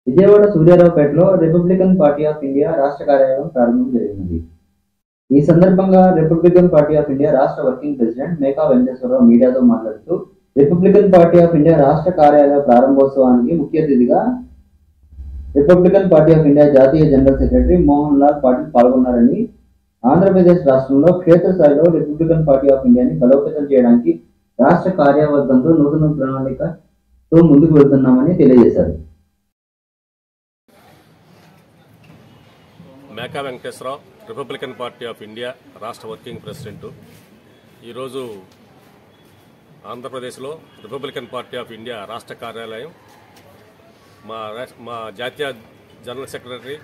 విజయవాడ సూర్యారావుపేటలో Republican Party of India రాష్ట్ర కార్యాలయం ప్రారంభం జరిగినది. ఈ సందర్భంగా రిపబ్లికన్ పార్టీ ఆఫ్ ఇండియా రాష్ట్ర వర్కింగ్ ప్రెసిడెంట్ మేకా వెంకటేశ్వరరావు మీడియాతో మాట్లాడుతూ, రిపబ్లికన్ పార్టీ ఆఫ్ ఇండియా రాష్ట్ర కార్యాలయ ప్రారంభోత్సవానికి ముఖ్య అతిథిగా రిపబ్లికన్ పార్టీ ఆఫ్ ఇండియా జాతీయ జనరల్ సెక్రటరీ మోహన్ లాల్ పాటిల్ పాల్గొన్నారని, ఆంధ్రప్రదేశ్ రాష్ట్రంలో క్షేత్రస్థాయిలో రిపబ్లికన్ పార్టీ ఆఫ్ ఇండియాని బలోపేతం చేయడానికి రాష్ట్ర కార్యవర్గంతో నూతన ప్రణాళికతో ముందుకు వెళ్తున్నామని తెలియజేశారు. Meka Venkateswararao, Republican Party of India రాష్ట్ర వర్కింగ్ ప్రెసిడెంట్. ఈరోజు ఆంధ్రప్రదేశ్లో రిపబ్లికన్ పార్టీ ఆఫ్ ఇండియా రాష్ట్ర కార్యాలయం మా జాతీయ జనరల్ సెక్రటరీ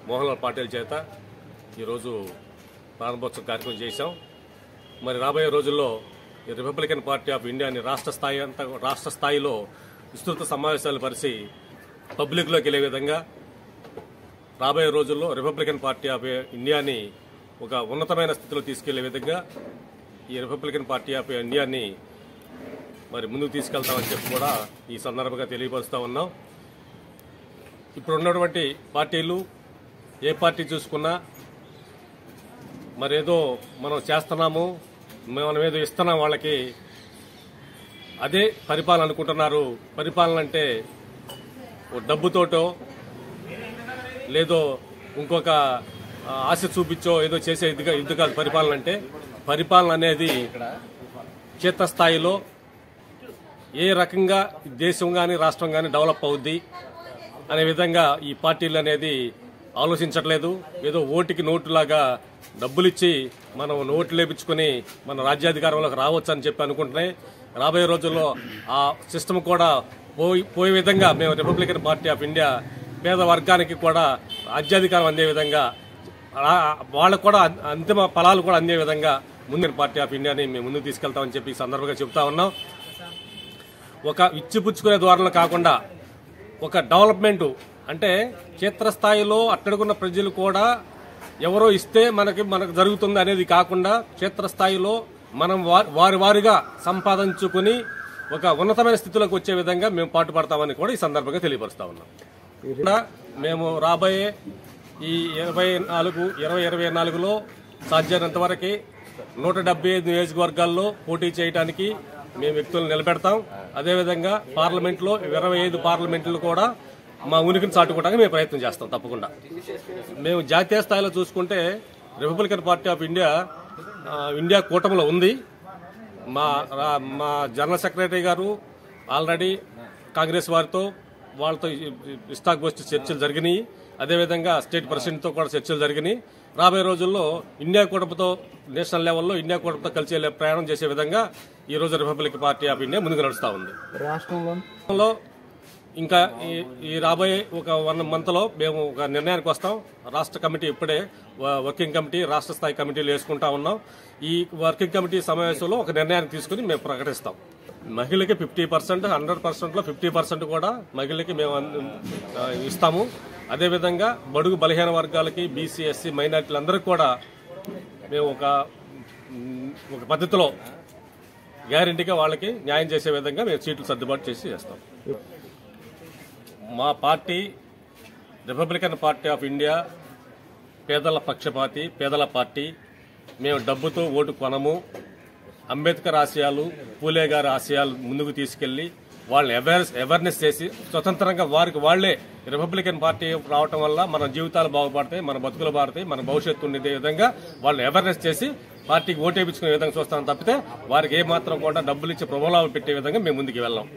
మోహన్ లాల్ పాటిల్ చేత ఈరోజు ప్రారంభోత్సవ కార్యక్రమం చేశాం. మరి రాబోయే రోజుల్లో ఈ రిపబ్లికన్ పార్టీ ఆఫ్ ఇండియాని రాష్ట్ర స్థాయిలో విస్తృత సమావేశాలు పరిచి పబ్లిక్లోకి వెళ్ళే విధంగా రాబోయే రోజుల్లో రిపబ్లికన్ పార్టీ ఆఫ్ ఇండియాని ఒక ఉన్నతమైన స్థితిలో తీసుకెళ్లే విధంగా ఈ రిపబ్లికన్ పార్టీ ఆఫ్ ఇండియాని మరి ముందుకు తీసుకెళ్తామని చెప్పి కూడా ఈ సందర్భంగా తెలియపరుస్తూ ఉన్నాం. ఇప్పుడు ఉన్నటువంటి పార్టీలు ఏ పార్టీ చూసుకున్నా మరేదో మనం చేస్తున్నాము, మనం ఏదో ఇస్తున్నాం వాళ్ళకి, అదే పరిపాలన అనుకుంటున్నారు. పరిపాలన అంటే డబ్బుతోటో లేదో ఇంకొక ఆశ చూపించో ఏదో చేసే ఇది కాదు పరిపాలన అంటే. పరిపాలన అనేది క్షేత్రస్థాయిలో ఏ రకంగా దేశం కానీ రాష్ట్రం కానీ డెవలప్ అవుద్ది అనే విధంగా ఈ పార్టీలు అనేది ఆలోచించట్లేదు. ఏదో ఓటుకి నోటులాగా డబ్బులిచ్చి మనం నోట్లు లేపించుకుని మన రాజ్యాధికారంలోకి రావచ్చు అని చెప్పి అనుకుంటున్నాయి. రాబోయే రోజుల్లో ఆ సిస్టమ్ కూడా పోయే విధంగా మేము రిపబ్లికన్ పార్టీ ఆఫ్ ఇండియా పేద వర్గానికి కూడా రాజ్యాధికారం అందే విధంగా, వాళ్ళకు కూడా అంతిమ ఫలాలు కూడా అందే విధంగా ముందు పార్టీ ఆఫ్ ఇండియాని మేము ముందుకు తీసుకెళ్తామని చెప్పి ఈ సందర్భంగా చెప్తా ఉన్నాం. ఒక ఇచ్చిపుచ్చుకునే ధోరణి కాకుండా ఒక డెవలప్మెంట్ అంటే క్షేత్రస్థాయిలో అట్టడుగున్న ప్రజలు కూడా ఎవరో ఇస్తే మనకు జరుగుతుంది అనేది కాకుండా క్షేత్రస్థాయిలో మనం వారిగా సంపాదించుకుని ఒక ఉన్నతమైన స్థితిలోకి వచ్చే విధంగా మేము పాటుపడతామని కూడా ఈ సందర్భంగా తెలియపరుస్తా ఉన్నాం. మేము రాబోయే ఈ 2024లో సాధ్యమైనంత వరకు 175 నియోజకవర్గాల్లో పోటీ చేయడానికి మేము వ్యక్తులను నిలబెడతాం. అదేవిధంగా పార్లమెంట్లో 25 పార్లమెంట్లు కూడా మా ఉనికిని చాటుకోవడానికి మేము ప్రయత్నం చేస్తాం. తప్పకుండా మేము జాతీయ స్థాయిలో చూసుకుంటే రిపబ్లికన్ పార్టీ ఆఫ్ ఇండియా కూటమిలో ఉంది. మా జనరల్ సెక్రటరీ గారు ఆల్రెడీ కాంగ్రెస్ వాళ్ళతో ఇష్టాగోష్ఠి చర్చలు జరిగినాయి. అదేవిధంగా స్టేట్ ప్రెసిడెంట్తో కూడా చర్చలు జరిగినాయి. రాబోయే రోజుల్లో ఇండియా కూటమితో నేషనల్ లెవెల్లో ఇండియా కూటమితో కలిసి ప్రయాణం చేసే విధంగా ఈ రోజు రిపబ్లిక్ పార్టీ ఆఫ్ ఇండియా ముందుకు నడుస్తూ ఉంది. రాష్ట్రంలో ఇంకా ఈ రాబోయే ఒక 1 మంత్లో మేము ఒక నిర్ణయానికి వస్తాం. రాష్ట్ర కమిటీ ఇప్పుడే వర్కింగ్ కమిటీ, రాష్ట్ర స్థాయి కమిటీలు వేసుకుంటా ఉన్నాం. ఈ వర్కింగ్ కమిటీ సమావేశంలో ఒక నిర్ణయాన్ని తీసుకుని మేము ప్రకటిస్తాం. మహిళకి 50%, 100%లో 50% కూడా మహిళలకి మేము ఇస్తాము. అదేవిధంగా బడుగు బలహీన వర్గాలకి, బీసీ, ఎస్సీ, మైనార్టీలందరికీ కూడా మేము ఒక పద్ధతిలో గ్యారెంటీగా వాళ్ళకి న్యాయం చేసే విధంగా మేము సీట్లు సర్దుబాటు చేస్తాం. మా party Republican Party of India పేదల పక్షపాతి, పేదల పార్టీ. మేము డబ్బుతో ఓటు కొనము. అంబేద్కర్ ఆశయాలు, పూలే గారి ఆశయాలు ముందుకు తీసుకెళ్లి వాళ్ళని అవేర్నెస్ చేసి స్వతంత్రంగా వారికి వాళ్లే రిపబ్లికన్ పార్టీ రావటం వల్ల మన జీవితాలు బాగుపడతాయి, మన బతుకులు బారుతాయి, మన భవిష్యత్తు ఉండే విధంగా వాళ్ళని అవేర్నెస్ చేసి పార్టీకి ఓటేపించుకునే విధంగా చూస్తాం తప్పితే వారికి ఏమాత్రం కూడా డబ్బులు ఇచ్చి ప్రలోభాలు పెట్టే విధంగా మేము ముందుకు వెళ్ళాం.